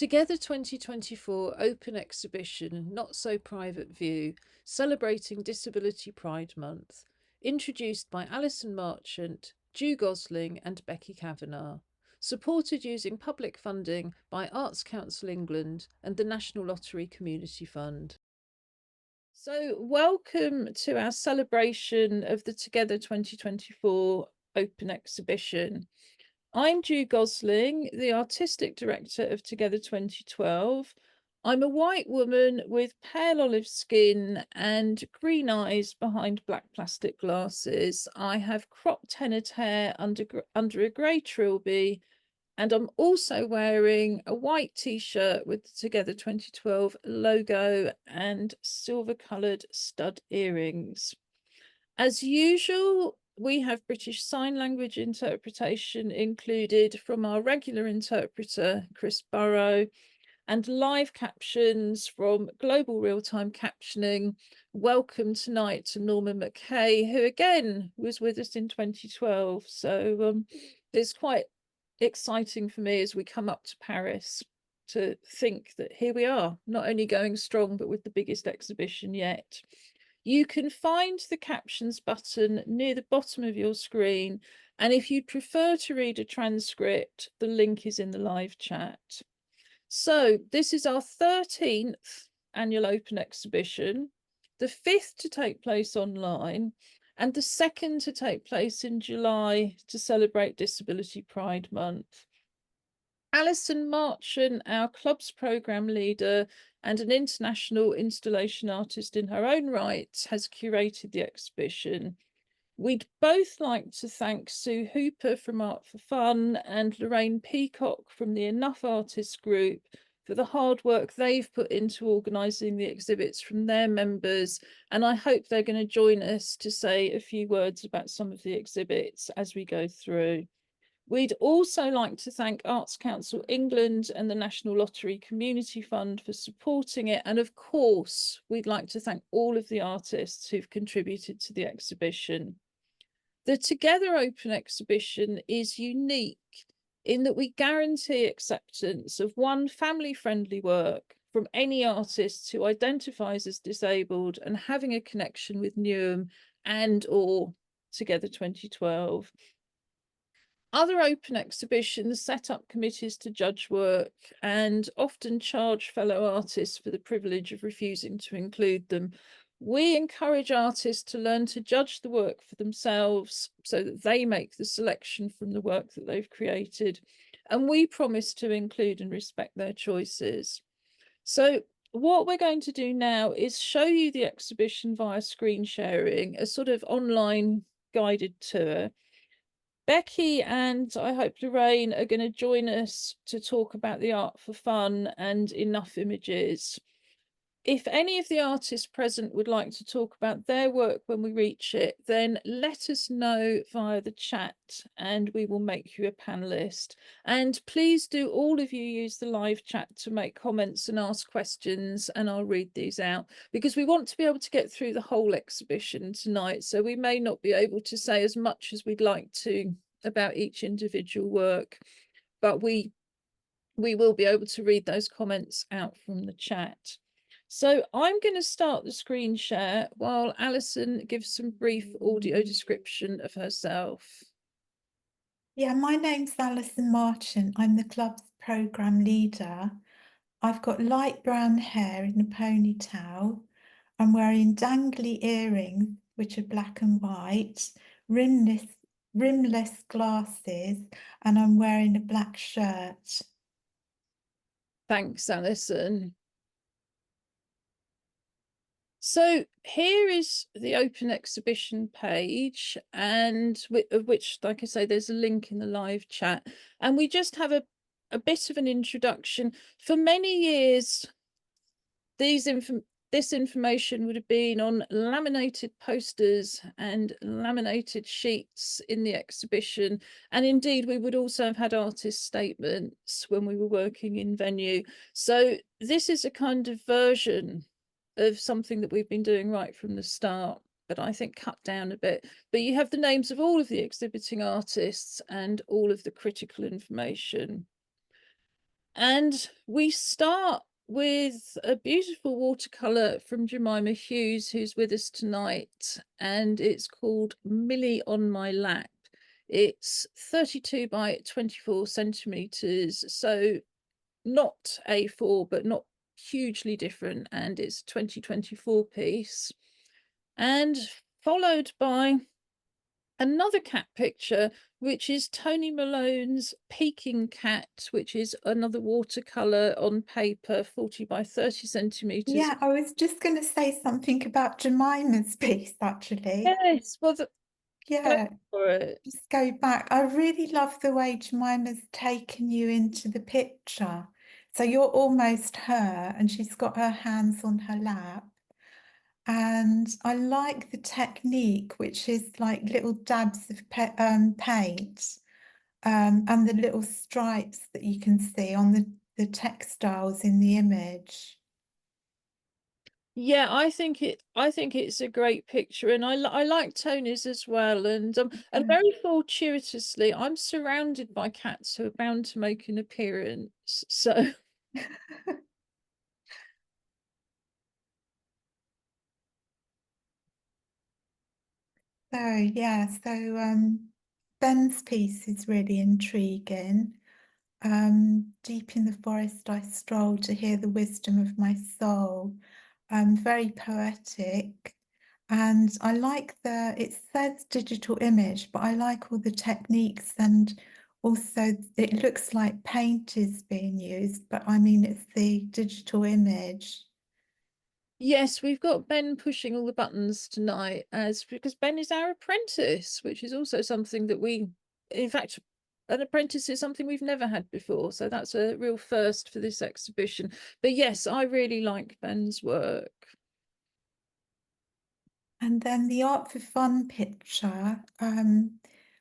Together 2024 Open Exhibition, Not So Private View, celebrating Disability Pride Month, introduced by Alison Marchant, Ju Gosling and Becky Kavanagh, supported using public funding by Arts Council England and the National Lottery Community Fund. So welcome to our celebration of the Together 2024 Open Exhibition. I'm Ju Gosling, the Artistic Director of Together 2012. I'm a white woman with pale olive skin and green eyes behind black plastic glasses. I have cropped hennaed hair under a grey trilby, and I'm also wearing a white t-shirt with the Together 2012 logo and silver-coloured stud earrings. As usual, we have British Sign Language interpretation included from our regular interpreter, Chris Burrow, and live captions from Global Real-Time Captioning. Welcome tonight to Norman McKay, who again was with us in 2012. So it's quite exciting for me as we come up to Paris to think that here we are, not only going strong, but with the biggest exhibition yet. You can find the captions button near the bottom of your screen. And if you'd prefer to read a transcript, the link is in the live chat. So this is our 13th annual Open Exhibition, the 5th to take place online, and the 2nd to take place in July to celebrate Disability Pride Month. Alison Marchant, our club's programme leader and an international installation artist in her own right, has curated the exhibition. We'd both like to thank Sue Hooper from Art for Fun and Lorraine Peacock from the Enough Artists Group for the hard work they've put into organising the exhibits from their members. And I hope they're going to join us to say a few words about some of the exhibits as we go through. We'd also like to thank Arts Council England and the National Lottery Community Fund for supporting it. And of course, we'd like to thank all of the artists who've contributed to the exhibition. The Together Open Exhibition is unique in that we guarantee acceptance of one family-friendly work from any artist who identifies as disabled and having a connection with Newham and or Together 2012. Other open exhibitions set up committees to judge work and often charge fellow artists for the privilege of refusing to include them. We encourage artists to learn to judge the work for themselves so that they make the selection from the work that they've created. And we promise to include and respect their choices. So what we're going to do now is show you the exhibition via screen sharing, a sort of online guided tour. Becky and I hope Lorraine are going to join us to talk about the Art for Fun and Enough Images. If any of the artists present would like to talk about their work when we reach it, then let us know via the chat and we will make you a panelist. And please do all of you use the live chat to make comments and ask questions, and I'll read these out because we want to be able to get through the whole exhibition tonight. So we may not be able to say as much as we'd like to about each individual work, but we will be able to read those comments out from the chat. So I'm going to start the screen share while Alison gives some brief audio description of herself. Yeah, my name's Alison Marchant. I'm the club's programme leader. I've got light brown hair in a ponytail. I'm wearing dangly earrings, which are black and white, rimless glasses, and I'm wearing a black shirt. Thanks, Alison. So here is the open exhibition page, and of which, like I say, there's a link in the live chat. And we just have a bit of an introduction. For many years, this information would have been on laminated posters and laminated sheets in the exhibition. And indeed, we would also have had artist statements when we were working in venue. So this is a kind of version of something that we've been doing right from the start, but I think cut down a bit. But you have the names of all of the exhibiting artists and all of the critical information. And we start with a beautiful watercolour from Jemima Hughes, who's with us tonight, and it's called Millie on My Lap. It's 32 by 24 centimetres, so not A4, but not hugely different, and it's a 2024 piece. And followed by another cat picture, which is Tony Malone's Peking Cat, which is another watercolour on paper, 40 by 30 centimetres. Yeah, I was just going to say something about Jemima's piece, actually. Yes, well, go Yeah, for it. just go back. I really love the way Jemima's taken you into the picture. So you're almost her, and she's got her hands on her lap. And I like the technique, which is like little dabs of paint, and the little stripes that you can see on the textiles in the image. Yeah, I think it's a great picture, and I like Tony's as well. And Yeah. very fortuitously, I'm surrounded by cats who are bound to make an appearance. So So yeah, so Ben's piece is really intriguing. Deep in the forest I stroll to hear the wisdom of my soul. Very poetic. And I like it says digital image, but I like all the techniques, and also it looks like paint is being used, but I mean it's the digital image. yes, we've got Ben pushing all the buttons tonight, as because Ben is our apprentice, which is also something that in fact, an apprentice is something we've never had before. So that's a real first for this exhibition. But yes, I really like Ben's work. And then the Art for Fun picture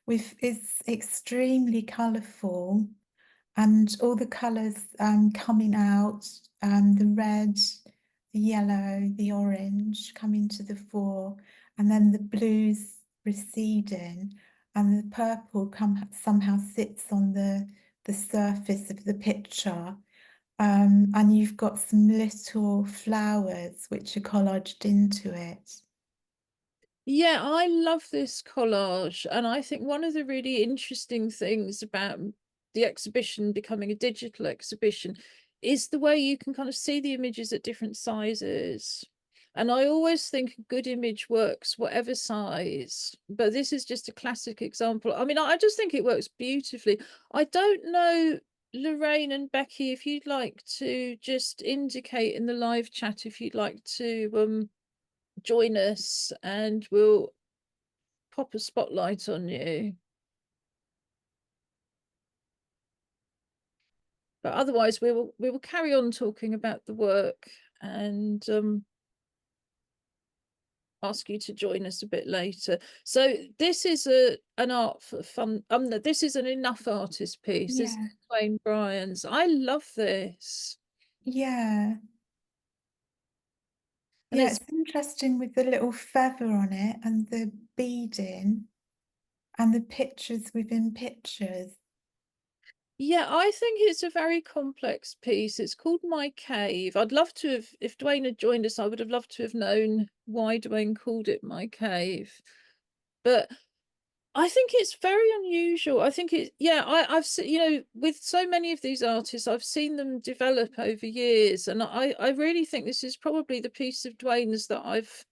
is extremely colourful, and all the colours coming out, the red, the yellow, the orange coming to the fore, and then the blues receding, and the purple somehow sits on the surface of the picture. And you've got some little flowers which are collaged into it. Yeah, I love this collage. And I think one of the really interesting things about the exhibition becoming a digital exhibition is the way you can kind of see the images at different sizes. And I always think a good image works whatever size, but this is just a classic example. I mean, I just think it works beautifully. I don't know, Lorraine and Becky, if you'd like to just indicate in the live chat if you'd like to join us, and we'll pop a spotlight on you. But otherwise, we will carry on talking about the work, and ask you to join us a bit later. So this is an art for fun. This is an Enough artist piece. This is Yeah, Wayne Bryan's. I love this, yeah. and Yeah, it's it's interesting with the little feather on it and the beading and the pictures within pictures. yeah, I think it's a very complex piece. It's called My Cave. I'd love to have, if Dwayne had joined us, I would have loved to have known why Dwayne called it My Cave. But I think it's very unusual. I think yeah, I've seen, with so many of these artists, I've seen them develop over years. And I really think this is probably the piece of Dwayne's that I've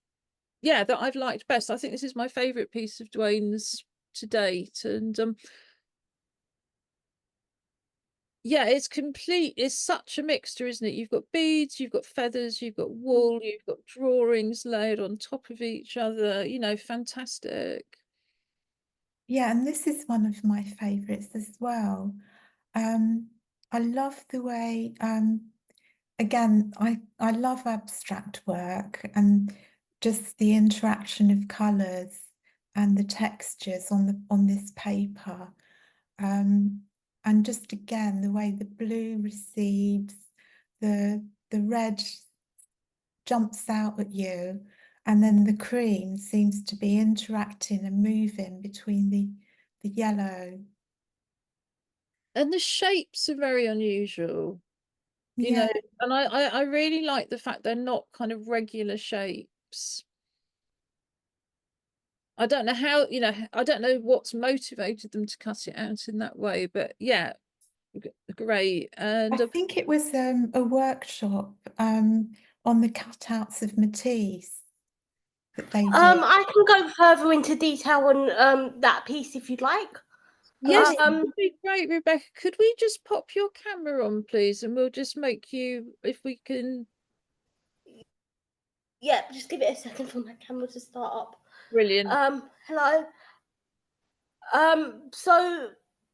liked best. I think this is my favorite piece of Dwayne's to date. And yeah, it's such a mixture, isn't it? You've got beads, you've got feathers, you've got wool, you've got drawings layered on top of each other, fantastic. Yeah, and this is one of my favorites as well. Um, I love the way, again, I love abstract work and just the interaction of colours and the textures on this paper. And just again, the way the blue recedes, the red jumps out at you, and then the cream seems to be interacting and moving between the yellow. And the shapes are very unusual, you Yeah, know, and I really like the fact they're not kind of regular shapes. I don't know how, you know, I don't know what's motivated them to cut it out in that way, but yeah, great. I And think it was a workshop on the cutouts of Matisse that they did. I can go further into detail on that piece if you'd like. yes, that Um, would be great, Rebecca. Could we just pop your camera on, please? And we'll just make you, if we can. yeah, just give it a second for my camera to start up. Brilliant. Hello. So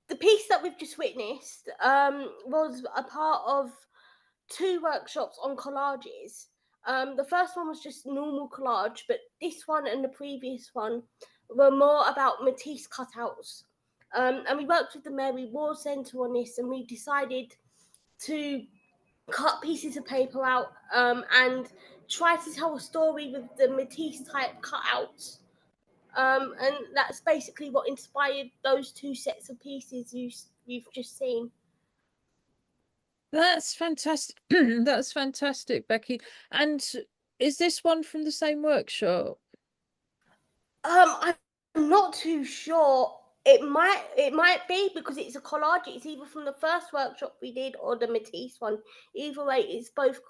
the piece that we've just witnessed was a part of 2 workshops on collages. The first one was just normal collage, but this one and the previous one were more about Matisse cutouts. And we worked with the Mary Ward Centre on this, and we decided to cut pieces of paper out and try to tell a story with the Matisse type cutouts. And that's basically what inspired those 2 sets of pieces you've just seen. That's fantastic. That's fantastic, Becky. And is this one from the same workshop? I'm not too sure. It might be because it's a collage. It's either from the first workshop we did or the Matisse one. Either way, it's both.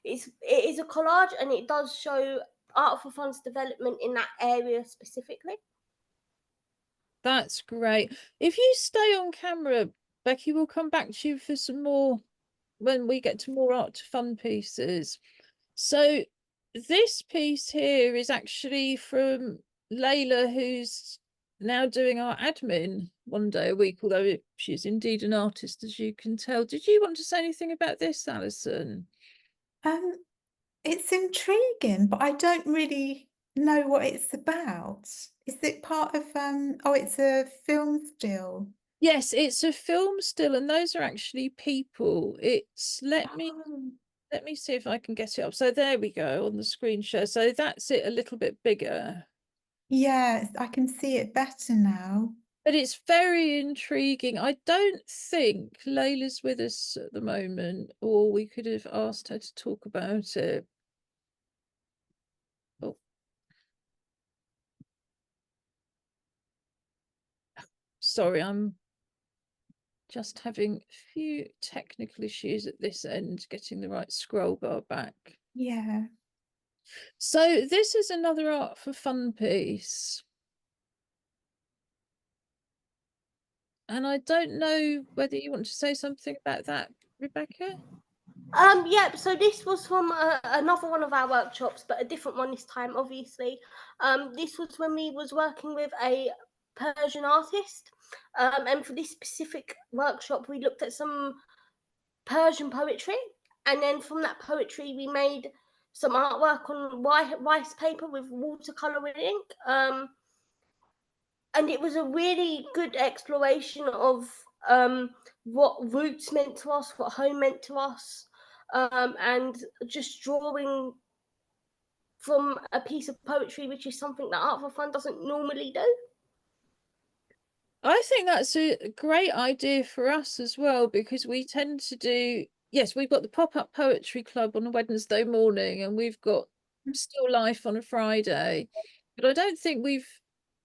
It is a collage, and it does show Art for Fun's development in that area specifically. That's great. If you stay on camera, Becky, we'll come back to you for some more when we get to more art to fun pieces. So this piece here is actually from Layla, who's now doing our admin one day a week, although she's indeed an artist, as you can tell. Did you want to say anything about this, Alison? It's intriguing, but I don't really know what it's about. Is it part of oh, it's a film still. Yes, it's a film still, and those are actually people. It's Oh. let me see if I can get it up. So there we go on the screen share. So that's it a little bit bigger. Yeah, I can see it better now. But it's very intriguing. I don't think Layla's with us at the moment, or we could have asked her to talk about it. Oh. Sorry, I'm just having a few technical issues at this end, getting the right scroll bar back. Yeah. So this is another art for fun piece. And I don't know whether you want to say something about that, Rebecca? Yeah, so this was from another one of our workshops, but a different one this time, obviously. This was when we was working with a Persian artist. And for this specific workshop, we looked at some Persian poetry. And then from that poetry, we made some artwork on rice paper with watercolor ink. And it was a really good exploration of what roots meant to us, what home meant to us, and just drawing from a piece of poetry, which is something that Art for Fun doesn't normally do. I think that's a great idea for us as well, because we tend to do, yes, we've got the pop-up poetry club on a Wednesday morning, and we've got Still Life on a Friday, but I don't think we've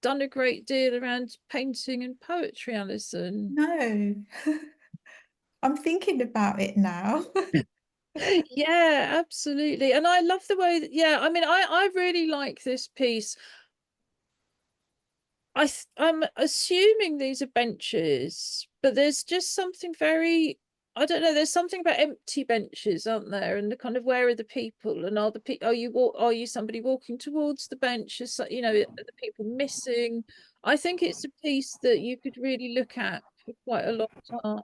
done a great deal around painting and poetry, Alison. No. I'm thinking about it now. Yeah, absolutely. And I love the way that, yeah, I mean, I really like this piece. I'm assuming these are benches, but there's just something very, I don't know, there's something about empty benches, aren't there? And the kind of, where are the people? And are you somebody walking towards the benches? You know, are the people missing? I think it's a piece that you could really look at for quite a long time.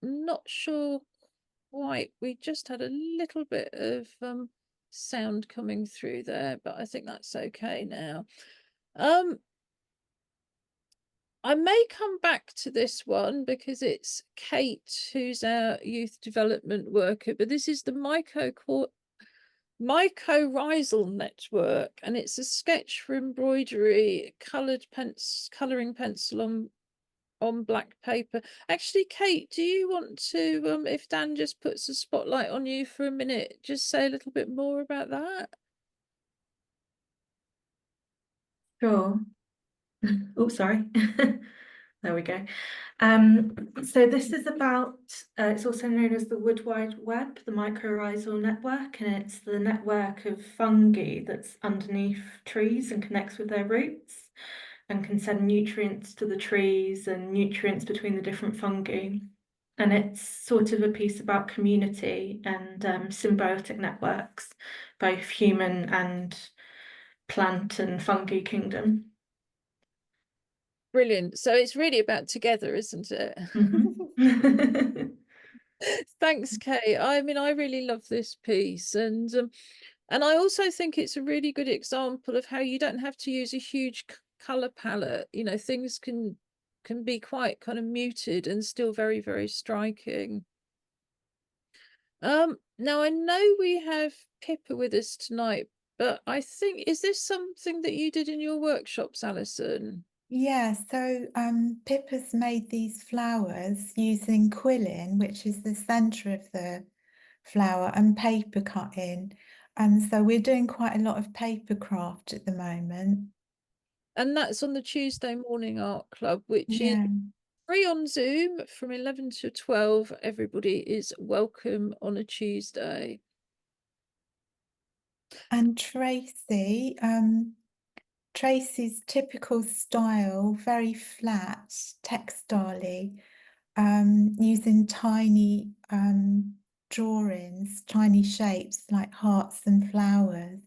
Not sure quite. We just had a little bit of sound coming through there, but I think that's okay now. I may come back to this one because it's Kate who's our youth development worker, but this is the Mycorrhizal network, and it's a sketch for embroidery, colouring pencil on black paper. Actually, Kate, do you want to, if Dan just puts a spotlight on you for a minute, just say a little bit more about that? Sure. Oh, sorry. There we go. So this is about, it's also known as the Wood Wide Web, the mycorrhizal network, and it's the network of fungi that's underneath trees and connects with their roots and can send nutrients to the trees and nutrients between the different fungi. And it's sort of a piece about community and symbiotic networks, both human and plant and fungi kingdom. Brilliant. So it's really about together, isn't it? Mhm. Thanks, Kate. I mean, I really love this piece, and I also think it's a really good example of how you don't have to use a huge color palette. You know, things can be quite kind of muted and still very, very striking. Now I know we have Pippa with us tonight, but I think, is this something that you did in your workshops, Alison? Yeah, so Pippa's made these flowers using quilling, which is the centre of the flower, and paper cutting. And so we're doing quite a lot of paper craft at the moment. And that's on the Tuesday Morning Art Club, which is Yeah. free on Zoom from 11 to 12. Everybody is welcome on a Tuesday. And Tracy's typical style, very flat, textile-y, using tiny drawings, tiny shapes like hearts and flowers,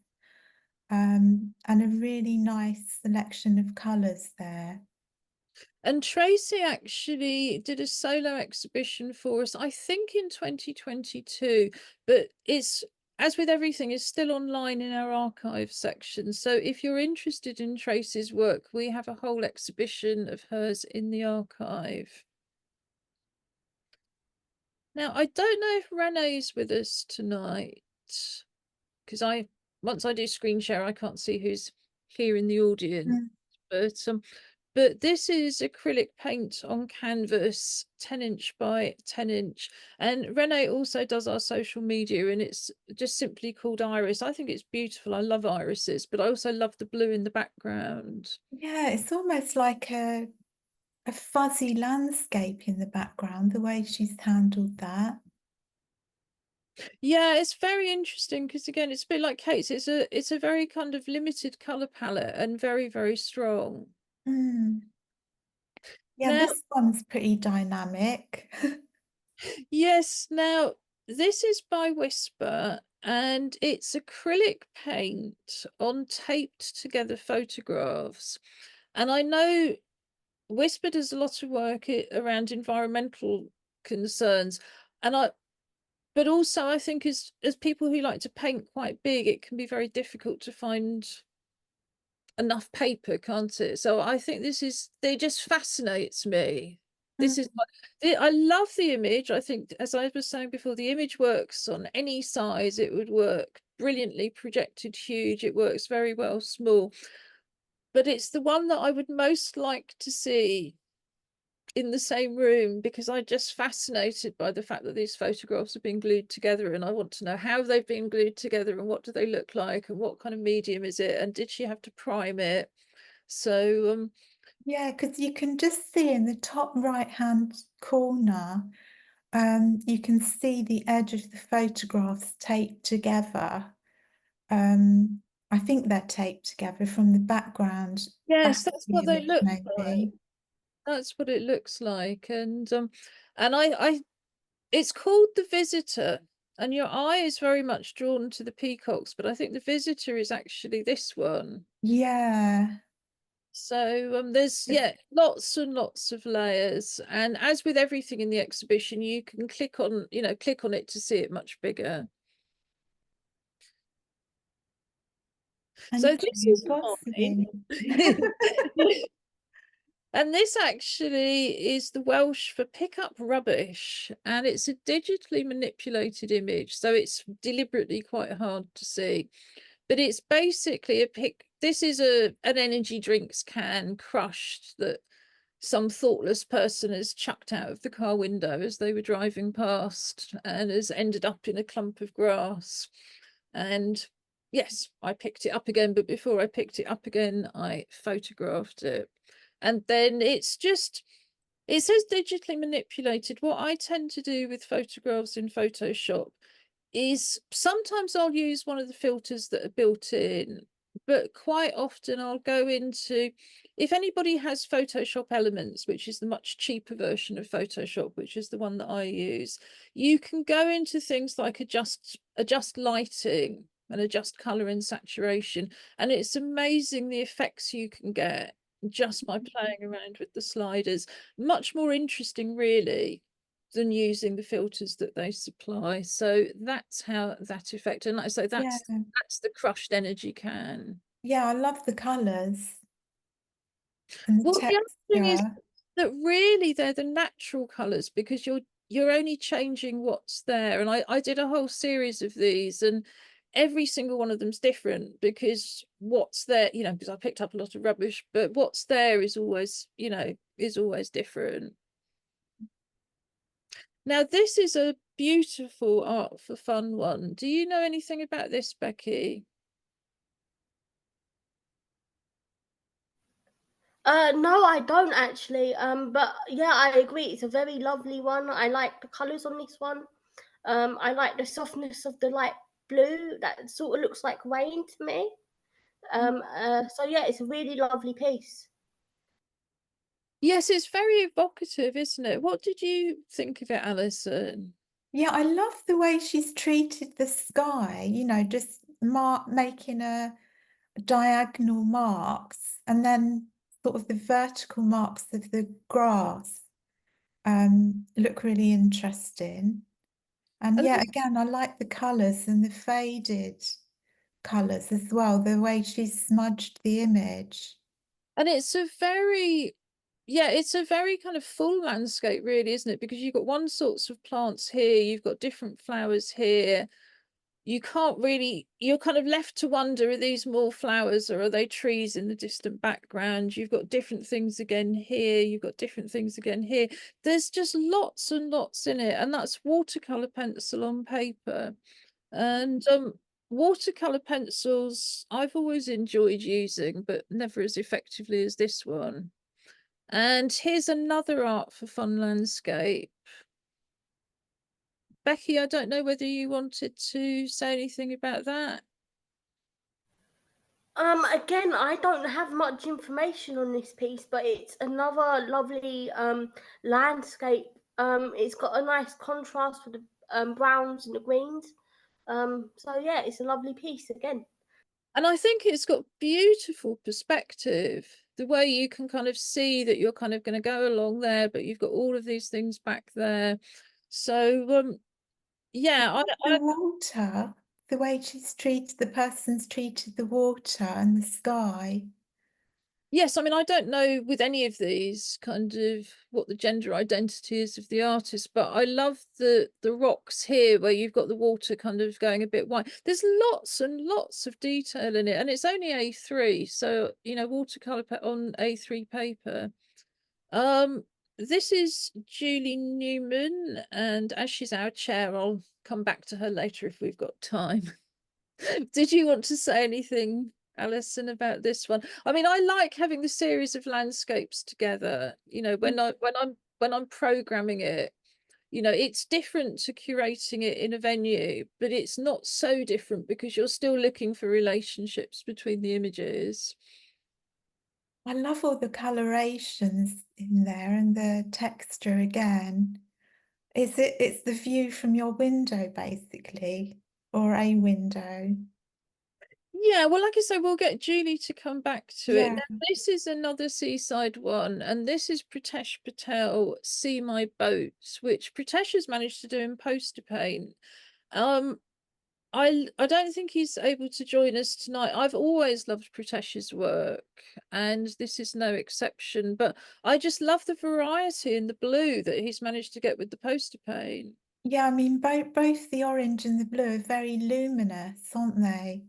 and a really nice selection of colours there. And Tracy actually did a solo exhibition for us, I think in 2022, but it's, as with everything, is still online in our archive section. So if you're interested in Tracy's work, we have a whole exhibition of hers in the archive. Now, I don't know if Renee's with us tonight, because once I do screen share, I can't see who's here in the audience. But this is acrylic paint on canvas, 10" by 10". And Renee also does our social media, and it's just simply called Iris. I think it's beautiful. I love irises, but I also love the blue in the background. Yeah, it's almost like a fuzzy landscape in the background, the way she's handled that. Yeah, it's very interesting because, again, it's a bit like Kate's. It's a very kind of limited color palette and very, very strong. Yeah, Now, this one's pretty dynamic. yes, now this is by Whisper, and it's acrylic paint on taped together photographs. And I know Whisper does a lot of work around environmental concerns, but also I think as people who like to paint quite big, it can be very difficult to find enough paper, can't it? So I think they just fascinates me. This is I love the image. I think, as I was saying before, the image works on any size. It would work brilliantly projected huge. It works very well small. But it's the one that I would most like to see in the same room, because I'm just fascinated by the fact that these photographs have been glued together, and I want to know how they've been glued together and what do they look like and what kind of medium is it, and did she have to prime it? So Yeah, because you can just see in the top right-hand corner, you can see the edge of the photographs taped together. I think they're taped together from the background. yes, back of that's the what they image, look like. maybe. That's what it looks like. And I it's called The Visitor, and your eye is very much drawn to the peacocks, but I think The Visitor is actually this one. Yeah. So there's lots and lots of layers, and as with everything in the exhibition, you can click on it to see it much bigger. And So this is mine. Gosling. And this actually is the Welsh for pick up rubbish, and it's a digitally manipulated image, so it's deliberately quite hard to see. But it's basically this is an energy drinks can crushed that some thoughtless person has chucked out of the car window as they were driving past and has ended up in a clump of grass. And yes, I picked it up again, but before I picked it up again, I photographed it. And then it says digitally manipulated. What I tend to do with photographs in Photoshop is sometimes I'll use one of the filters that are built in, but quite often I'll go into, if anybody has Photoshop Elements, which is the much cheaper version of Photoshop, which is the one that I use, you can go into things like adjust lighting and adjust color and saturation, and it's amazing the effects you can get just by playing around with the sliders. Much more interesting, really, than using the filters that they supply. So that's how that effect, and like I say, that's the crushed energy can. Yeah, I love the colours and the Well, the other thing is texture. that really they're the natural colors, because you're only changing what's there. And I did a whole series of these, and every single one of them's different, because what's there, you know, because I picked up a lot of rubbish, but what's there is always, you know, is always different. Now, this is a beautiful Art for Fun one. Do you know anything about this, Becky? No, I don't actually. But yeah, I agree. It's a very lovely one. I like the colours on this one. I like the softness of the light blue. That sort of looks like rain to me. So yeah, it's a really lovely piece. Yes, it's very evocative, isn't it? What did you think of it, Alison? Yeah, I love the way she's treated the sky, you know, just making a diagonal marks and then sort of the vertical marks of the grass look really interesting. And yeah, again, I like the colours and the faded colours as well, the way she's smudged the image. And it's a very, yeah, it's a very kind of full landscape, really, isn't it? Because you've got one sorts of plants here, you've got different flowers here. You can't really, you're kind of left to wonder, are these more flowers or are they trees in the distant background? You've got different things again here, you've got different things again here. There's just lots and lots in it, and that's watercolor pencil on paper. And watercolor pencils I've always enjoyed using, but never as effectively as this one. And here's another Art for Fun landscape. Becky, I don't know whether you wanted to say anything about that. Again, I don't have much information on this piece, but it's another lovely landscape. It's got a nice contrast with the browns and the greens. So yeah, it's a lovely piece again. And I think it's got beautiful perspective. The way you can kind of see that you're kind of going to go along there, but you've got all of these things back there. So yeah, The water, the way the person's treated the water and the sky. yes, I mean, I don't know with any of these kind of what the gender identity is of the artist, but I love the rocks here where you've got the water kind of going a bit wide. There's lots and lots of detail in it, and it's only A3, so you know, watercolor on A3 paper. This is Julie Newman, and as she's our chair, I'll come back to her later if we've got time. Did you want to say anything, Alison, about this one? I mean, I like having the series of landscapes together. You know, when I'm programming it, you know, it's different to curating it in a venue, but it's not so different because you're still looking for relationships between the images. I love all the colorations in there and the texture again. It's the view from your window basically, or a window. Yeah, well, like I say, we'll get Julie to come back to it. Yeah. Now, this is another seaside one, and this is Pritesh Patel, See My Boat, which Pritesh has managed to do in poster paint. I don't think he's able to join us tonight. I've always loved Pritesh's work, and this is no exception. But I just love the variety in the blue that he's managed to get with the poster paint. Yeah, I mean, both the orange and the blue are very luminous, aren't they?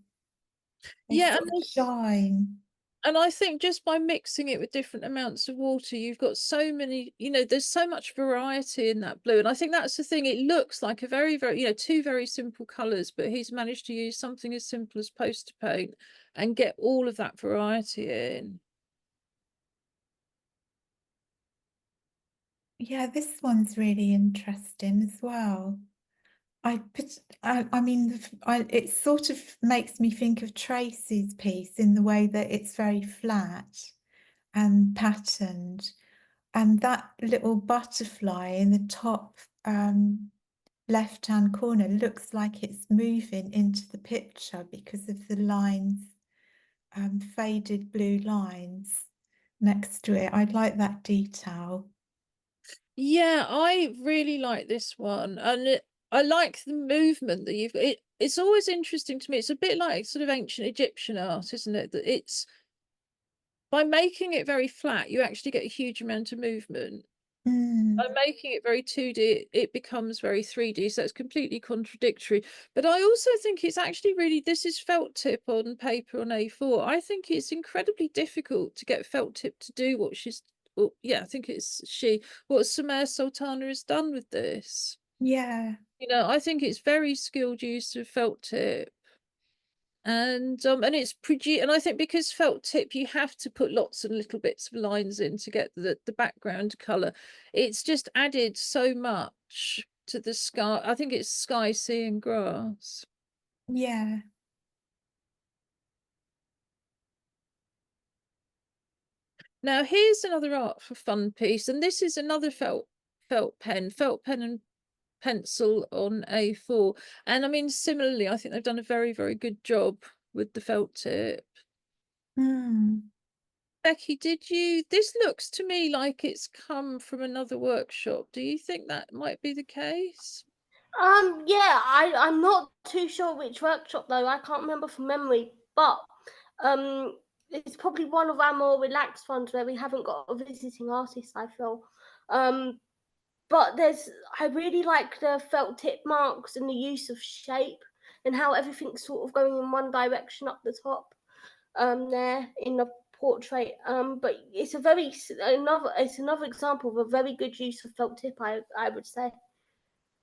They Yeah, sort of shine. and I think just by mixing it with different amounts of water, you've got so many, there's so much variety in that blue. And I think that's the thing. It looks like a very, very, two very simple colours, but he's managed to use something as simple as poster paint and get all of that variety in. Yeah, this one's really interesting as well. I mean, it sort of makes me think of Tracy's piece in the way that it's very flat and patterned, and that little butterfly in the top left-hand corner looks like it's moving into the picture because of the lines, faded blue lines next to it. I like that detail. Yeah, I really like this one, and I like the movement that you've. It's always interesting to me. It's a bit like sort of ancient Egyptian art, isn't it? That it's by making it very flat, you actually get a huge amount of movement. By making it very 2D, it becomes very 3D, so it's completely contradictory. But I also think it's actually really, this is felt tip on paper on A4. I think it's incredibly difficult to get felt tip to do what she's, well, yeah, I think it's what Sumer Sultana has done with this. Yeah. I think it's very skilled use of felt tip. And it's produced, and I think because felt tip, you have to put lots of little bits of lines in to get the background color. It's just added so much to the sky. I think it's sky, sea, and grass. Yeah. Now here's another art for fun piece, and this is another felt pen and pencil on A4. And I mean, similarly, I think they've done a very, very good job with the felt tip. Becky, this looks to me like it's come from another workshop. Do you think that might be the case? Yeah, I'm not too sure which workshop though. I can't remember from memory, but it's probably one of our more relaxed ones where we haven't got a visiting artist, I feel. But I really like the felt tip marks and the use of shape and how everything's sort of going in one direction up the top there in the portrait. But it's another example of a very good use of felt tip, I would say.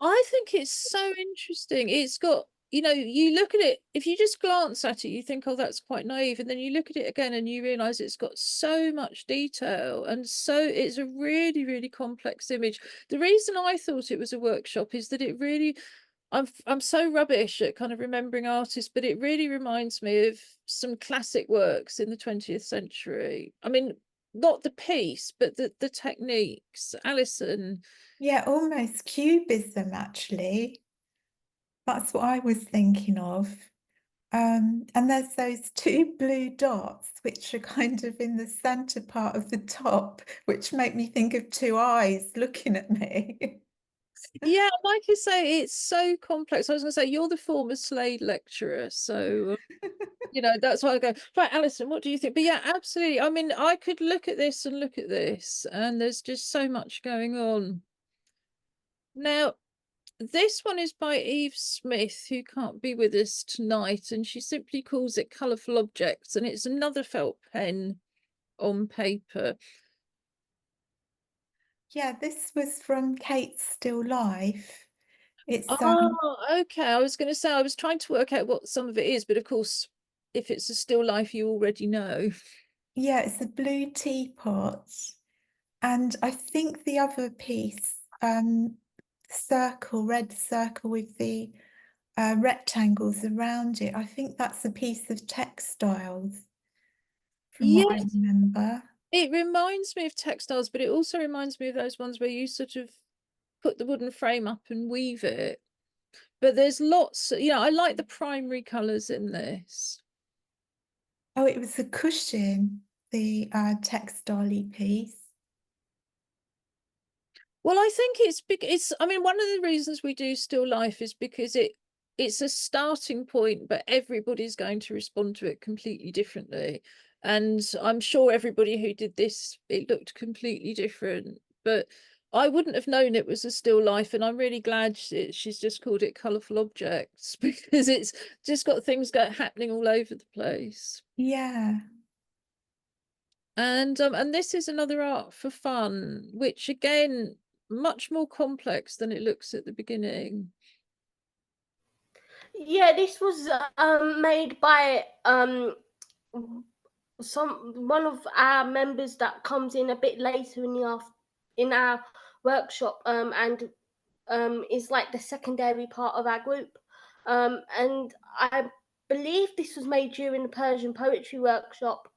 I think it's so interesting. It's got, you look at it, if you just glance at it, you think, oh, that's quite naive. And then you look at it again and you realize it's got so much detail. And so it's a really, really complex image. The reason I thought it was a workshop is that it really, I'm so rubbish at kind of remembering artists, but it really reminds me of some classic works in the 20th century. I mean, not the piece, but the techniques. Alison. Yeah, almost cubism, actually. That's what I was thinking of. And there's those two blue dots, which are kind of in the center part of the top, which make me think of two eyes looking at me. Yeah, like you say, it's so complex. I was going to say, you're the former Slade lecturer, so that's why I go, right, Alison, what do you think? But yeah, absolutely. I mean, I could look at this and look at this, and there's just so much going on. Now, this one is by Eve Smith, who can't be with us tonight, and she simply calls it Colourful Objects, and it's another felt pen on paper. Yeah, this was from Kate's Still Life. It's Okay. I was going to say, I was trying to work out what some of it is, but of course, if it's a still life, you already know. Yeah, it's a blue teapot. And I think the other piece, red circle with the rectangles around it, I think that's a piece of textiles, from what I Yes, remember. it reminds me of textiles, but it also reminds me of those ones where you sort of put the wooden frame up and weave it. But there's lots, I like the primary colours in this. Oh, it was the cushion, the textile piece. Well, I think it's I mean, one of the reasons we do still life is because it's a starting point, but everybody's going to respond to it completely differently. And I'm sure everybody who did this, it looked completely different, but I wouldn't have known it was a still life. And I'm really glad she's just called it Colourful Objects, because it's just got things happening all over the place. Yeah. And this is another art for fun, which again, much more complex than it looks at the beginning. Yeah, this was made by one of our members that comes in a bit later in our workshop, and is like the secondary part of our group. And I believe this was made during the Persian poetry workshop.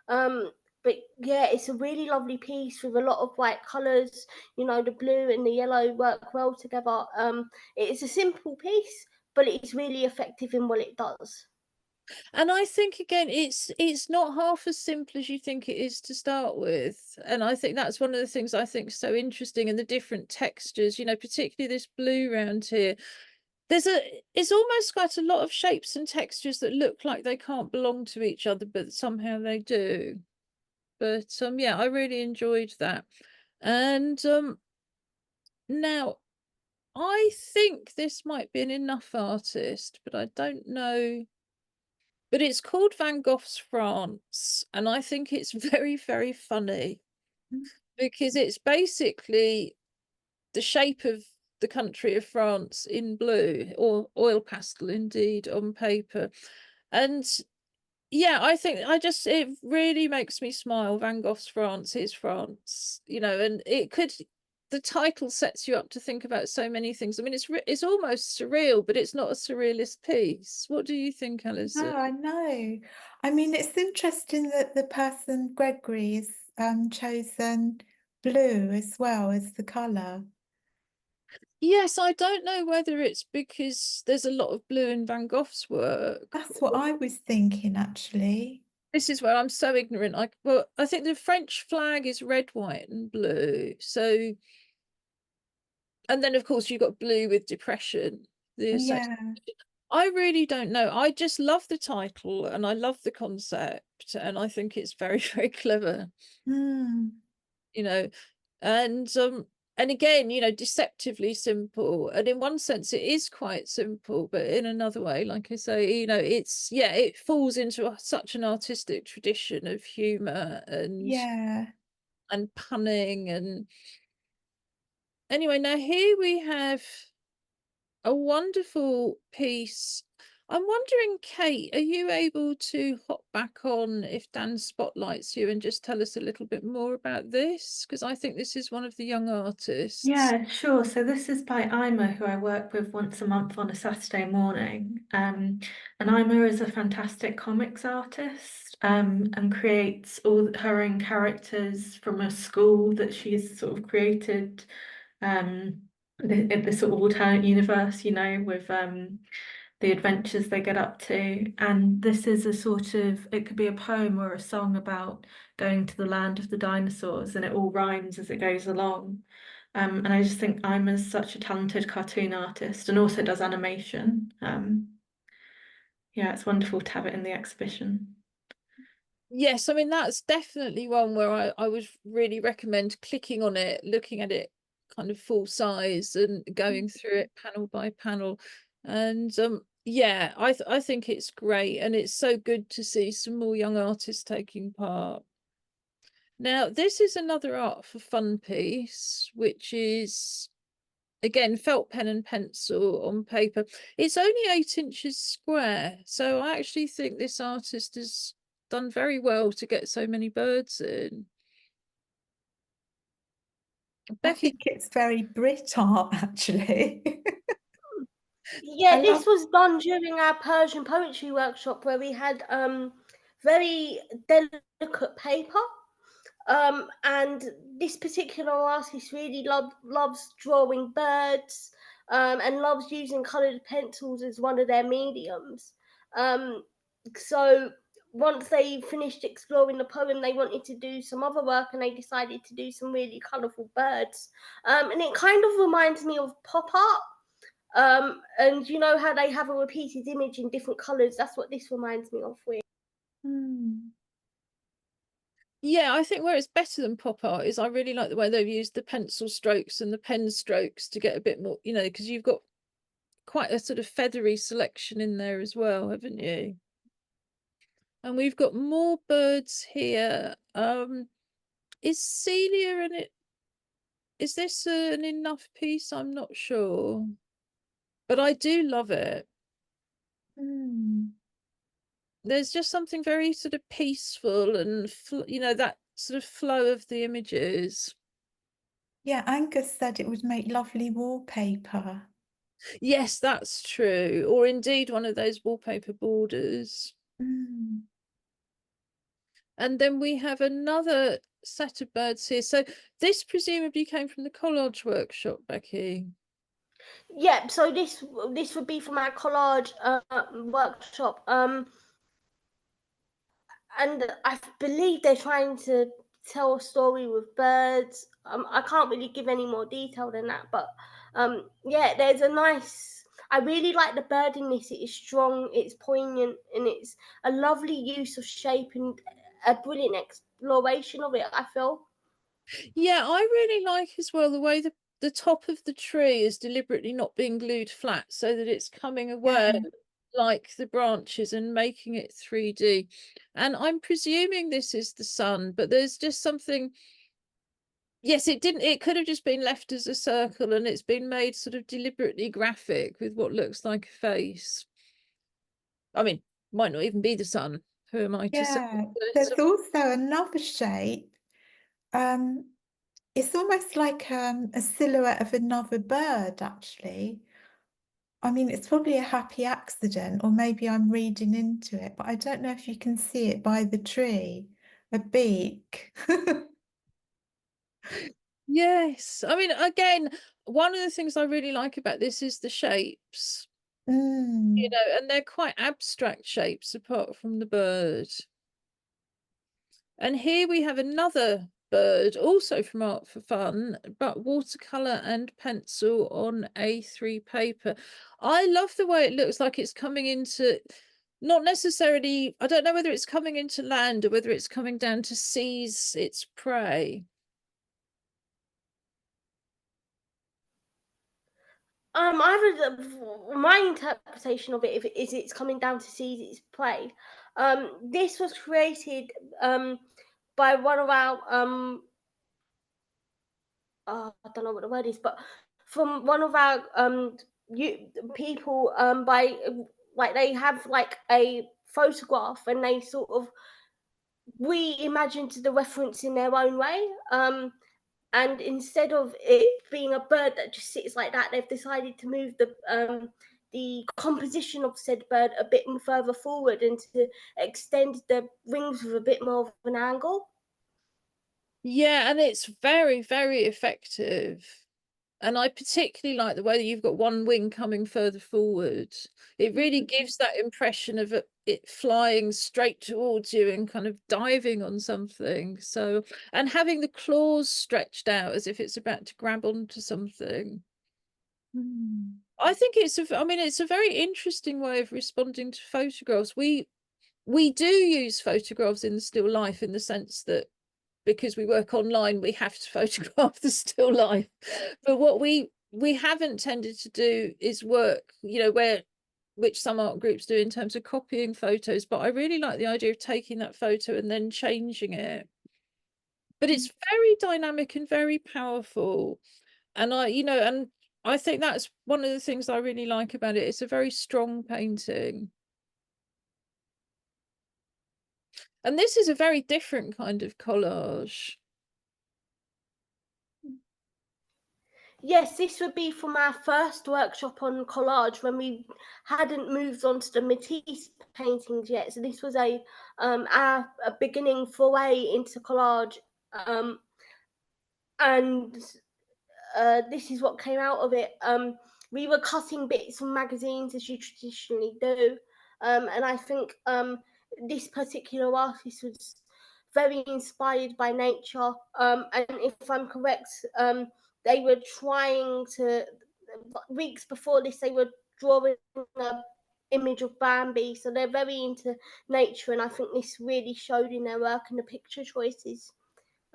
But yeah, it's a really lovely piece with a lot of bright colours. You know, the blue and the yellow work well together. It's a simple piece, but it's really effective in what it does. And I think again, it's not half as simple as you think it is to start with. And I think that's one of the things I think is so interesting, in the different textures, you know, particularly this blue round here. It's almost got a lot of shapes and textures that look like they can't belong to each other, but somehow they do. But yeah, I really enjoyed that. And now I think this might be an Enough artist, but I don't know. But it's called Van Gogh's France, and I think it's very, very funny, because it's basically the shape of the country of France in blue, or oil pastel indeed, on paper. And yeah, I think it really makes me smile. Van Gogh's France is France, you know, and the title sets you up to think about so many things. I mean, it's almost surreal, but it's not a surrealist piece. What do you think, Alison? No, I know. I mean, it's interesting that the person Gregory is chosen blue as well as the colour. Yes, I don't know whether it's because there's a lot of blue in Van Gogh's work. That's what I was thinking, actually. This is where I'm so ignorant. I think the French flag is red, white, and blue. So, and then of course you've got blue with depression. Yeah. I really don't know. I just love the title and I love the concept, and I think it's very, very clever. Mm. You know, and again, you know, deceptively simple. And in one sense it is quite simple, but in another way, like I say, you know, it falls into such an artistic tradition of humor Yeah. and punning. And anyway, now here we have a wonderful piece. I'm wondering, Kate, are you able to hop back on if Dan spotlights you and just tell us a little bit more about this? Because I think this is one of the young artists. Yeah, sure. So this is by Ima, who I work with once a month on a Saturday morning. And Ima is a fantastic comics artist, and creates all her own characters from a school that she's sort of created, this sort of alternate universe, you know, with the adventures they get up to. And this is a sort of, it could be a poem or a song about going to the land of the dinosaurs, and it all rhymes as it goes along. And I just think Ima's such a talented cartoon artist, and also does animation. Yeah, it's wonderful to have it in the exhibition. Yes, I mean, that's definitely one where I would really recommend clicking on it, looking at it kind of full size and going through it panel by panel. And yeah, I think it's great, and it's so good to see some more young artists taking part. Now, this is another art for fun piece, which is again felt pen and pencil on paper. It's only 8 inches square, so I actually think this artist has done very well to get so many birds in. I Becky, think it's very Brit art, actually. Yeah, I this love. was done during our Persian poetry workshop, where we had very delicate paper. And this particular artist really loves drawing birds, and loves using coloured pencils as one of their mediums. So once they finished exploring the poem, they wanted to do some other work, and they decided to do some really colourful birds. And it kind of reminds me of pop art. And you know how they have a repeated image in different colours? That's what this reminds me of with. Yeah, I think where it's better than pop art is I really like the way they've used the pencil strokes and the pen strokes to get a bit more, you know, because you've got quite a sort of feathery selection in there as well, haven't you? And we've got more birds here. Is Celia in it? Is this an enough piece? I'm not sure, but I do love it. There's just something very sort of peaceful and you know, that sort of flow of the images. Yeah, Angus said it would make lovely wallpaper. Yes, that's true. Or indeed one of those wallpaper borders. And then we have another set of birds here. So this presumably came from the collage workshop, Becky. Yeah, so this would be from our collage workshop. And I believe they're trying to tell a story with birds. I can't really give any more detail than that, but yeah, there's a nice. I really like the bird in this. It is strong, it's poignant, and it's a lovely use of shape and a brilliant exploration of it, I feel. Yeah, I really like as well the way the top of the tree is deliberately not being glued flat so that it's coming away like the branches and making it 3D. And I'm presuming this is the sun, but there's just something. Yes, it could have just been left as a circle and it's been made sort of deliberately graphic with what looks like a face. I mean, might not even be the sun. Who am I to say? Yeah, there's also another shape. It's almost like a silhouette of another bird, actually. I mean, it's probably a happy accident, or maybe I'm reading into it, but I don't know if you can see it by the tree. A beak. Yes. I mean, again, one of the things I really like about this is the shapes, you know, and they're quite abstract shapes apart from the bird. And here we have another bird, also from Art for Fun, but watercolor and pencil on A3 paper. I love the way it looks like it's coming into, not necessarily, I don't know whether it's coming into land or whether it's coming down to seize its prey. My interpretation of it is it's coming down to seize its prey. This was created by one of our I don't know what the word is, but from one of our people by like they have like a photograph and they sort of reimagined the reference in their own way. And instead of it being a bird that just sits like that, they've decided to move the composition of said bird a bit further forward and to extend the wings with a bit more of an angle. Yeah, and it's very, very effective. And I particularly like the way that you've got one wing coming further forward. It really gives that impression of it flying straight towards you and kind of diving on something. So, and having the claws stretched out as if it's about to grab onto something. I think it's a very interesting way of responding to photographs. We do use photographs in the still life in the sense that because we work online, we have to photograph the still life. But what we haven't tended to do is work, you know, which some art groups do in terms of copying photos. But I really like the idea of taking that photo and then changing it. But it's very dynamic and very powerful. And I think that's one of the things I really like about it. It's a very strong painting. And this is a very different kind of collage. Yes, this would be from our first workshop on collage when we hadn't moved on to the Matisse paintings yet. So this was our beginning foray into collage, and this is what came out of it. We were cutting bits from magazines as you traditionally do, and I think this particular artist was very inspired by nature. And if I'm correct, they were trying to weeks before this, they were drawing a image of Bambi, so they're very into nature, and I think this really showed in their work and the picture choices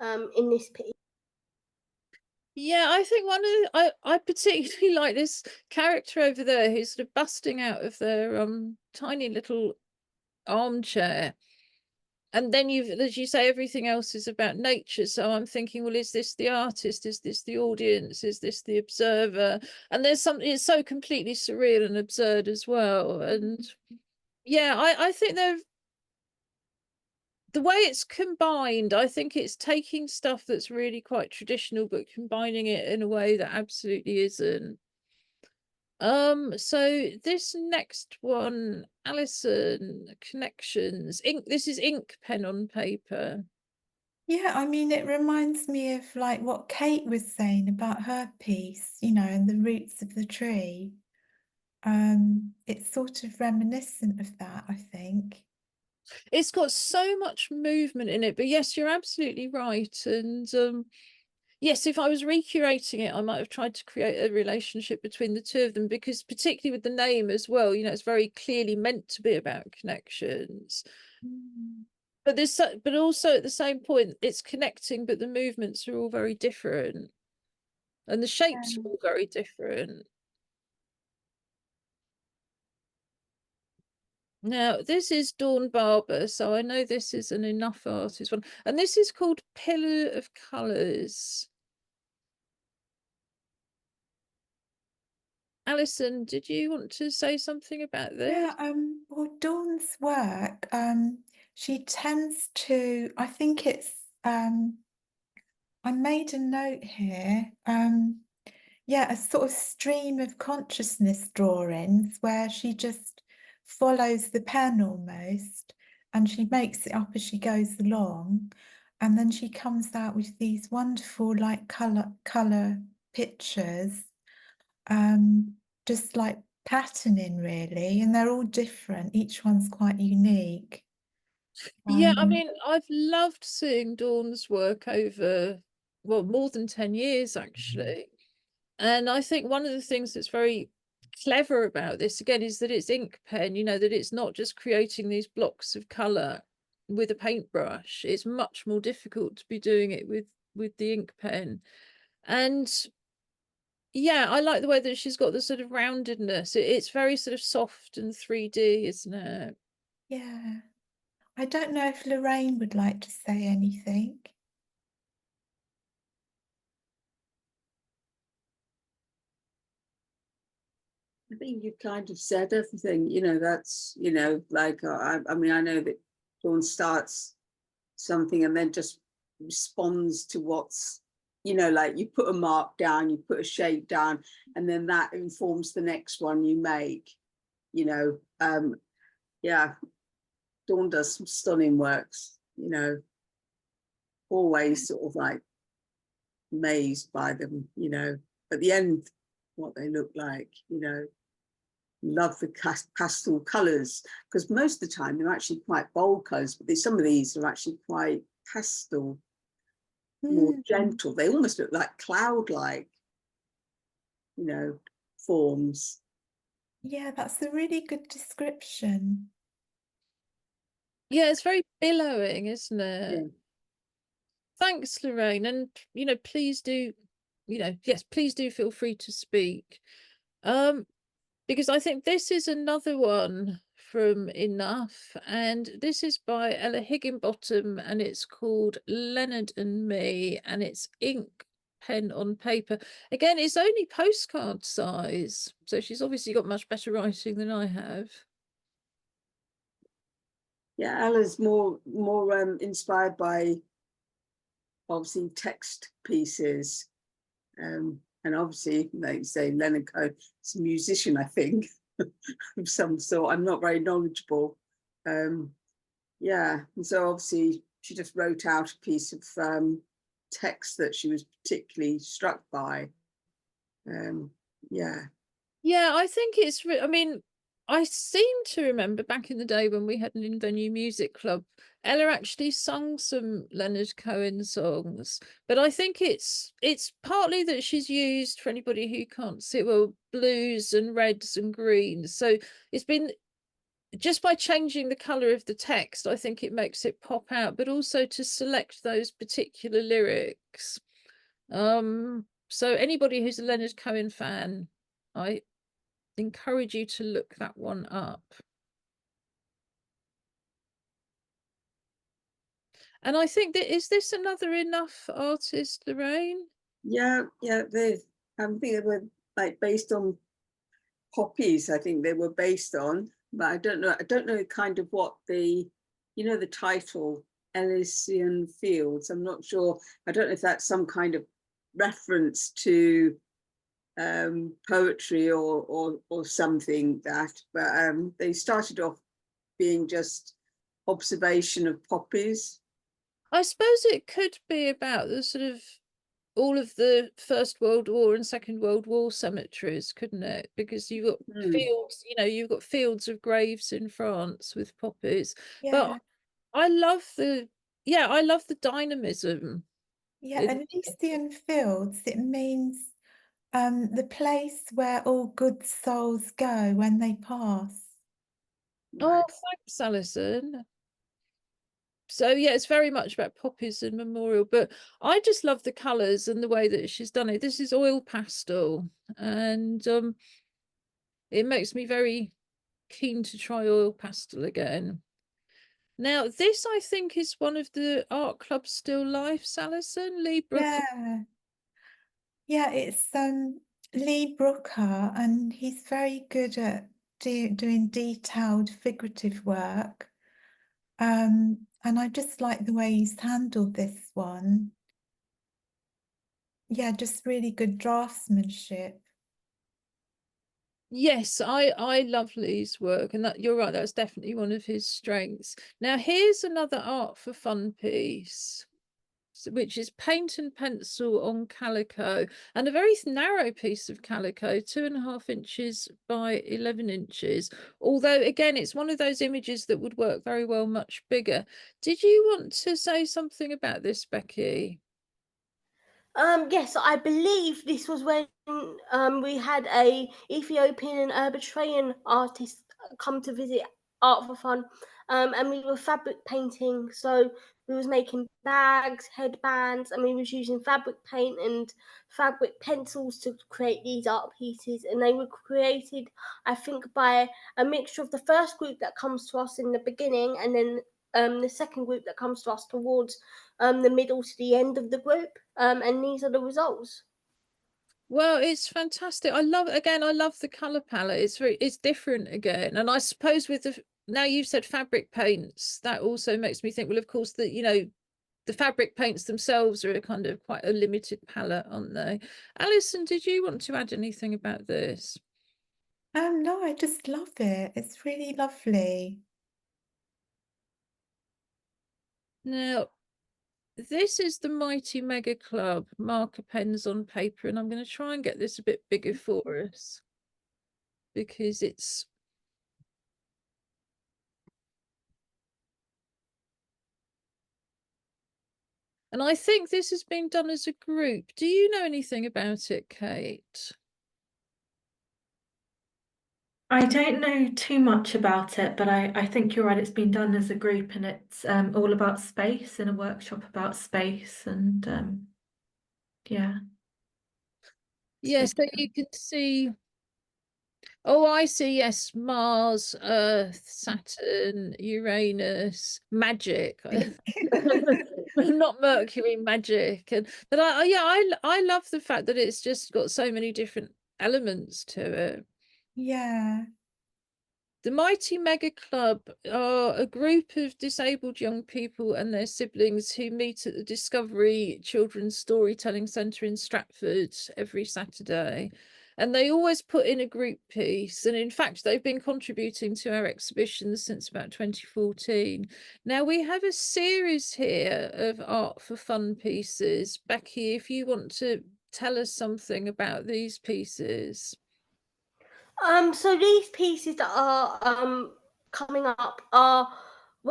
in this piece. Yeah, I think I particularly like this character over there who's sort of busting out of their tiny little armchair. And then as you say, everything else is about nature. So I'm thinking, well, is this the artist? Is this the audience? Is this the observer? And there's something, it's so completely surreal and absurd as well. And yeah, I think the way it's combined, I think it's taking stuff that's really quite traditional, but combining it in a way that absolutely isn't. So this next one, Alison, Connections, ink. This is ink pen on paper. Yeah, I mean, it reminds me of like what Kate was saying about her piece, you know, and the roots of the tree. It's sort of reminiscent of that, I think. It's got so much movement in it, but yes, you're absolutely right. And yes, if I was recurating it, I might have tried to create a relationship between the two of them, because particularly with the name as well, you know, it's very clearly meant to be about connections. But but also at the same point, it's connecting, but the movements are all very different, and the shapes are all very different. Now, this is Dawn Barber, so I know this is an Enough Artist one, and this is called Pillar of Colours. Alison, did you want to say something about this? Yeah, well, Dawn's work, she tends to, I think it's, I made a note here, yeah, a sort of stream of consciousness drawings where she just follows the pen almost, and she makes it up as she goes along, and then she comes out with these wonderful like color pictures, just like patterning really, and they're all different. Each one's quite unique. Yeah, I mean, I've loved seeing Dawn's work over, well, more than 10 years actually. And I think one of the things that's very clever about this, again, is that it's ink pen, you know, that it's not just creating these blocks of colour with a paintbrush. It's much more difficult to be doing it with the ink pen. And yeah, I like the way that she's got the sort of roundedness. It's very sort of soft and 3D, isn't it? Yeah. I don't know if Lorraine would like to say anything. I think you kind of said everything, you know, that's, you know, like, I mean, I know that Dawn starts something and then just responds to what's, you know, like you put a mark down, you put a shape down, and then that informs the next one you make, you know. Yeah, Dawn does some stunning works, you know, always sort of like amazed by them, you know, at the end, what they look like, you know. Love the pastel colors, because most of the time they're actually quite bold colors, but some of these are actually quite pastel, more gentle. They almost look like cloud-like, you know, forms. Yeah, that's a really good description. Yeah, it's very billowing, isn't it? Yeah. Thanks, Lorraine. And, you know, please do, you know, yes, please do feel free to speak. Because I think this is another one from Enough, and this is by Ella Higginbottom, and it's called Leonard and Me, and it's ink pen on paper. Again, it's only postcard size, so she's obviously got much better writing than I have. Yeah, Ella's more inspired by obviously text pieces, and obviously, like you say, Leonard Cohen is a musician, I think, of some sort. I'm not very knowledgeable. Yeah, and so obviously she just wrote out a piece of text that she was particularly struck by. Yeah. Yeah, I think it's, I mean, I seem to remember back in the day when we had an In Venue Music Club, Ella actually sung some Leonard Cohen songs, but I think it's partly that she's used, for anybody who can't see, well, blues and reds and greens. So it's been just by changing the color of the text, I think it makes it pop out, but also to select those particular lyrics. So anybody who's a Leonard Cohen fan, I encourage you to look that one up. And I think that, is this another Enough artist, Lorraine? Yeah, I think they were like based on poppies. I think they were based on, but I don't know kind of what the, you know, the title Elysian Fields. I'm not sure. I don't know if that's some kind of reference to poetry or something that, but they started off being just observation of poppies. I suppose it could be about the sort of all of the First World War and Second World War cemeteries, couldn't it? Because you've got fields, you know, you've got fields of graves in France with poppies. Yeah, But I love the dynamism. yeah, in- Elysian Fields, it means the place where all good souls go when they pass. Oh, thanks, Alison. So yeah, it's very much about poppies and memorial, but I just love the colours and the way that she's done it. This is oil pastel, and it makes me very keen to try oil pastel again. Now, this I think is one of the art club Still Lifes, Alison, Lee Brooker. Yeah, it's Lee Brooker, and he's very good at doing detailed figurative work. And I just like the way he's handled this one. Yeah, just really good draftsmanship. Yes, I love Lee's work, and that, you're right, that's definitely one of his strengths. Now, here's another art for fun piece, which is paint and pencil on calico, and a very narrow piece of calico, 2.5 inches by 11 inches. Although, again, it's one of those images that would work very well much bigger. Did you want to say something about this, Becky? Yes, I believe this was when we had a Ethiopian and Eritrean artist come to visit Art for Fun, and we were fabric painting. So we was making bags, headbands, and we was using fabric paint and fabric pencils to create these art pieces. And they were created, I think, by a mixture of the first group that comes to us in the beginning, and then the second group that comes to us towards the middle to the end of the group, and these are the results. Well, it's fantastic. I love the color palette. It's different again. And I suppose with now you've said fabric paints, that also makes me think, well, of course, that, you know, the fabric paints themselves are a kind of quite a limited palette, aren't they? Alison, did you want to add anything about this? No, I just love it. It's really lovely. Now, this is the Mighty Mega Club marker pens on paper, and I'm going to try and get this a bit bigger for us because it's and I think this has been done as a group. Do you know anything about it, Kate? I don't know too much about it, but I think you're right. It's been done as a group, and it's all about space, in a workshop about space, and yeah. Yes, so you can see. Oh, I see. Yes, Mars, Earth, Saturn, Uranus, magic. Not Mercury, magic. But I love the fact that it's just got so many different elements to it. Yeah. The Mighty Mega Club are a group of disabled young people and their siblings who meet at the Discovery Children's Storytelling Centre in Stratford every Saturday. And they always put in a group piece. And in fact, they've been contributing to our exhibitions since about 2014. Now, we have a series here of art for fun pieces. Becky, if you want to tell us something about these pieces. So these pieces that are coming up were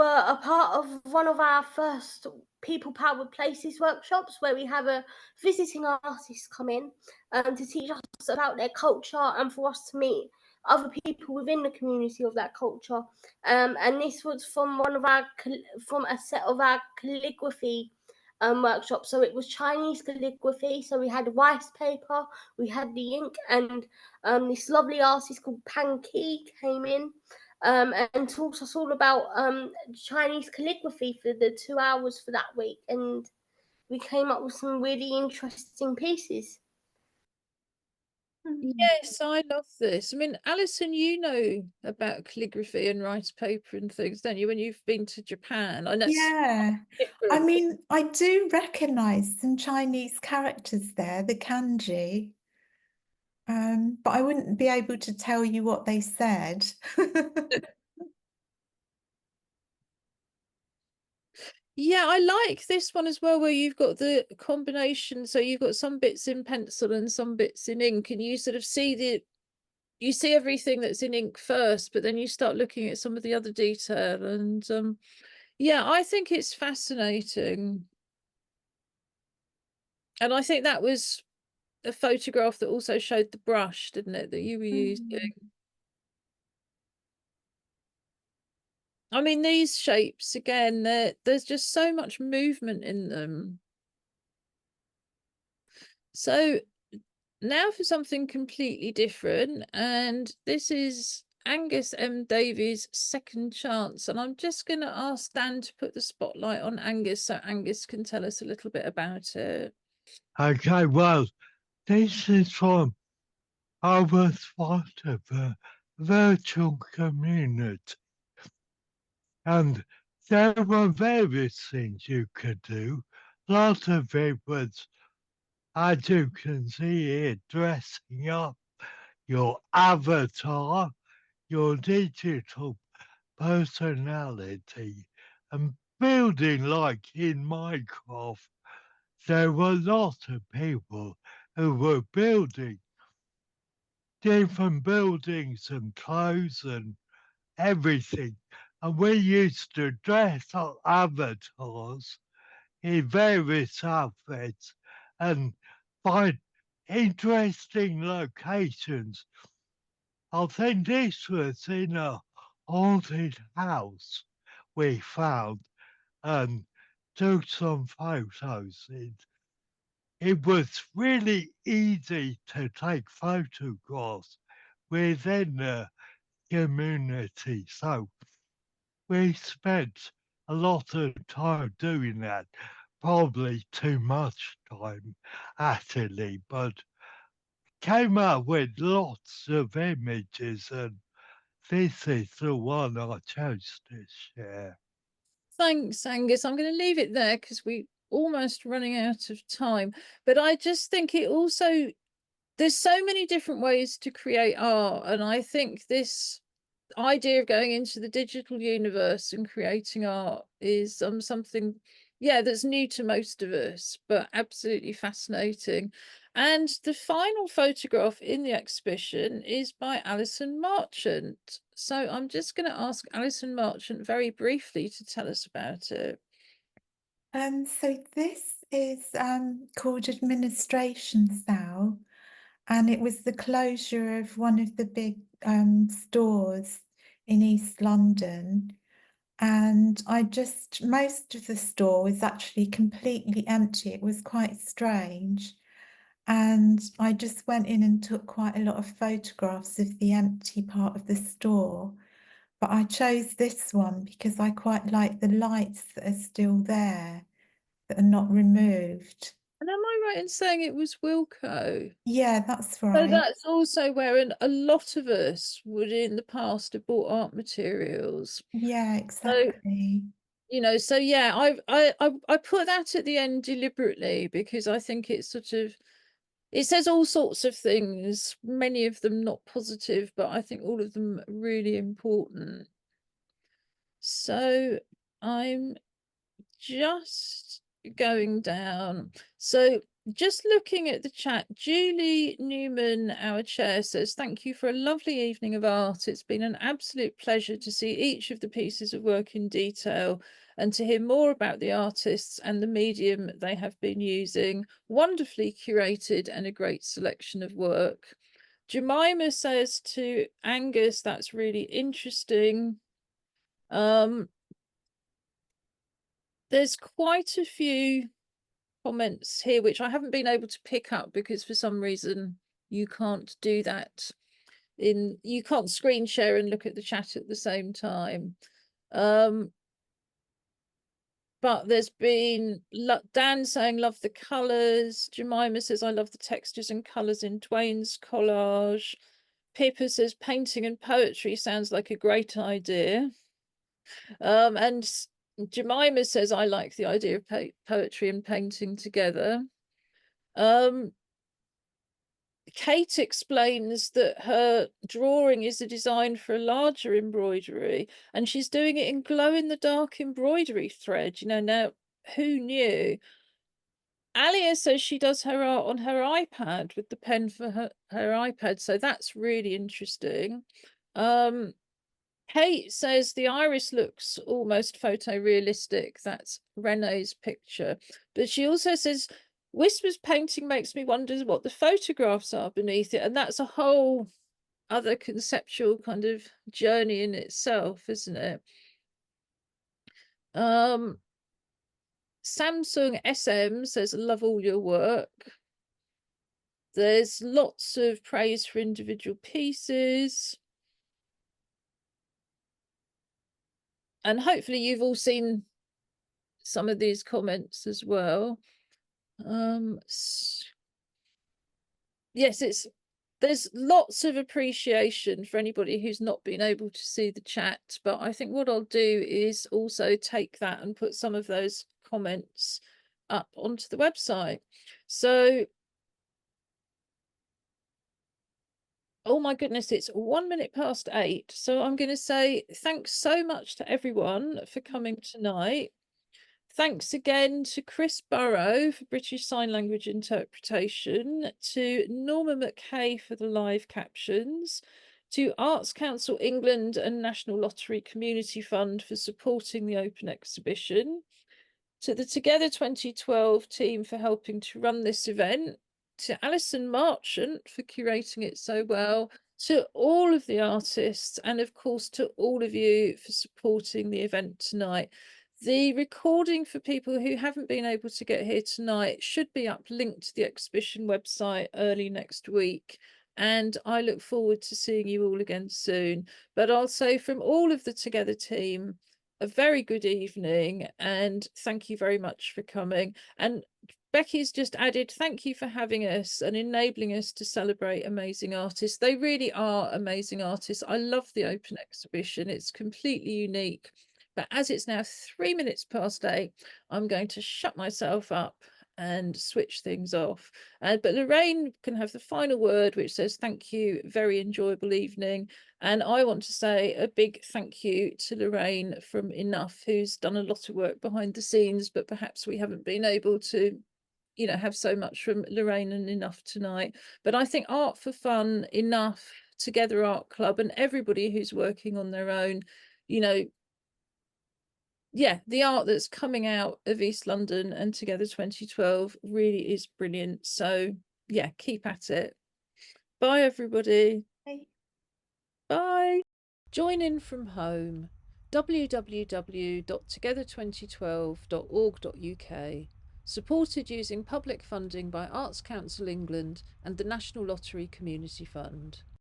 a part of one of our first People Powered Places workshops, where we have a visiting artist come in to teach us about their culture and for us to meet other people within the community of that culture. And this was from from a set of our calligraphy workshop. So it was Chinese calligraphy. So we had rice paper, we had the ink, and this lovely artist called Pan Ki came in and taught us all about Chinese calligraphy for the 2 hours for that week. And we came up with some really interesting pieces. Yes, I love this. I mean, Alison, you know about calligraphy and rice paper and things, don't you? When you've been to Japan, I know it's Yeah, I different. mean, I do recognize some Chinese characters there, the kanji, but I wouldn't be able to tell you what they said. Yeah, I like this one as well, where you've got the combination. So you've got some bits in pencil and some bits in ink, and you sort of see you see everything that's in ink first, but then you start looking at some of the other detail. And yeah, I think it's fascinating. And I think that was a photograph that also showed the brush, didn't it, that you were using? I mean, these shapes again, there's just so much movement in them. So now for something completely different, and this is Angus M. Davies' Second Chance, and I'm just going to ask Dan to put the spotlight on Angus so Angus can tell us a little bit about it. Okay, well, this is from I was part of a virtual community, and there were various things you could do. Lots of it was, as you can see here, dressing up your avatar, your digital personality, and building like in Minecraft. There were lots of people who were building different buildings and clothes and everything. And we used to dress up avatars in various outfits and find interesting locations. I think this was in a haunted house we found and took some photos in. It was really easy to take photographs within the community. So we spent a lot of time doing that, probably too much time actually, but came up with lots of images, and this is the one I chose to share. Thanks, Angus. I'm going to leave it there because we're almost running out of time. But I just think it also, there's so many different ways to create art. And I think this idea of going into the digital universe and creating art is something, yeah, that's new to most of us, but absolutely fascinating. And the final photograph in the exhibition is by Alison Marchant. So I'm just going to ask Alison Marchant very briefly to tell us about it. So this is called Administration Cell, and it was the closure of one of the big stores in East London. And most of the store was actually completely empty. It was quite strange. And I just went in and took quite a lot of photographs of the empty part of the store. But I chose this one because I quite like the lights that are still there, that are not removed. And am I right in saying it was Wilko? Yeah, that's So right. that's also where a lot of us would in the past have bought art materials. Yeah, exactly. You know, so yeah, I put that at the end deliberately because I think it's sort of, it says all sorts of things, many of them not positive, but I think all of them really important. So I'm just going down. So just looking at the chat, Julie Newman, our chair, says, thank you for a lovely evening of art. It's been an absolute pleasure to see each of the pieces of work in detail and to hear more about the artists and the medium they have been using. Wonderfully curated and a great selection of work. Jemima says to Angus, that's really interesting. There's quite a few comments here which I haven't been able to pick up because for some reason you can't do that. You can't screen share and look at the chat at the same time. But there's been Dan saying love the colours. Jemima says I love the textures and colours in Dwayne's collage. Pippa says painting and poetry sounds like a great idea. And Jemima says I like the idea of poetry and painting together. Kate explains that her drawing is a design for a larger embroidery, and she's doing it in glow-in-the-dark embroidery thread. You know, now who knew? Alia says she does her art on her iPad with the pen for her iPad, so that's really interesting. Kate says the iris looks almost photorealistic. That's Renee's picture. But she also says Whisper's painting makes me wonder what the photographs are beneath it. And that's a whole other conceptual kind of journey in itself, isn't it? Samsung SM says, love all your work. There's lots of praise for individual pieces. And hopefully you've all seen some of these comments as well. Yes, there's lots of appreciation for anybody who's not been able to see the chat, but I think what I'll do is also take that and put some of those comments up onto the website. So, oh my goodness, it's 1 minute past 8. So I'm going to say thanks so much to everyone for coming tonight. Thanks again to Chris Burrow for British Sign Language interpretation, to Norma McKay for the live captions, to Arts Council England and National Lottery Community Fund for supporting the open exhibition, to the Together 2012 team for helping to run this event, to Alison Marchant for curating it so well, to all of the artists, and of course to all of you for supporting the event tonight. The recording for people who haven't been able to get here tonight should be uplinked to the exhibition website early next week. And I look forward to seeing you all again soon. But I'll say from all of the Together team, a very good evening and thank you very much for coming. And Becky's just added, thank you for having us and enabling us to celebrate amazing artists. They really are amazing artists. I love the open exhibition. It's completely unique. But as it's now 3 minutes past 8, I'm going to shut myself up and switch things off. But Lorraine can have the final word, which says thank you, very enjoyable evening. And I want to say a big thank you to Lorraine from Enough, who's done a lot of work behind the scenes, but perhaps we haven't been able to, you know, have so much from Lorraine and Enough tonight. But I think Art for Fun, Enough, Together Art Club, and everybody who's working on their own, you know, yeah, the art that's coming out of East London and Together 2012 really is brilliant. So yeah, keep at it. Bye, everybody. Bye. Bye. Join in from home. www.together2012.org.uk. Supported using public funding by Arts Council England and the National Lottery Community Fund.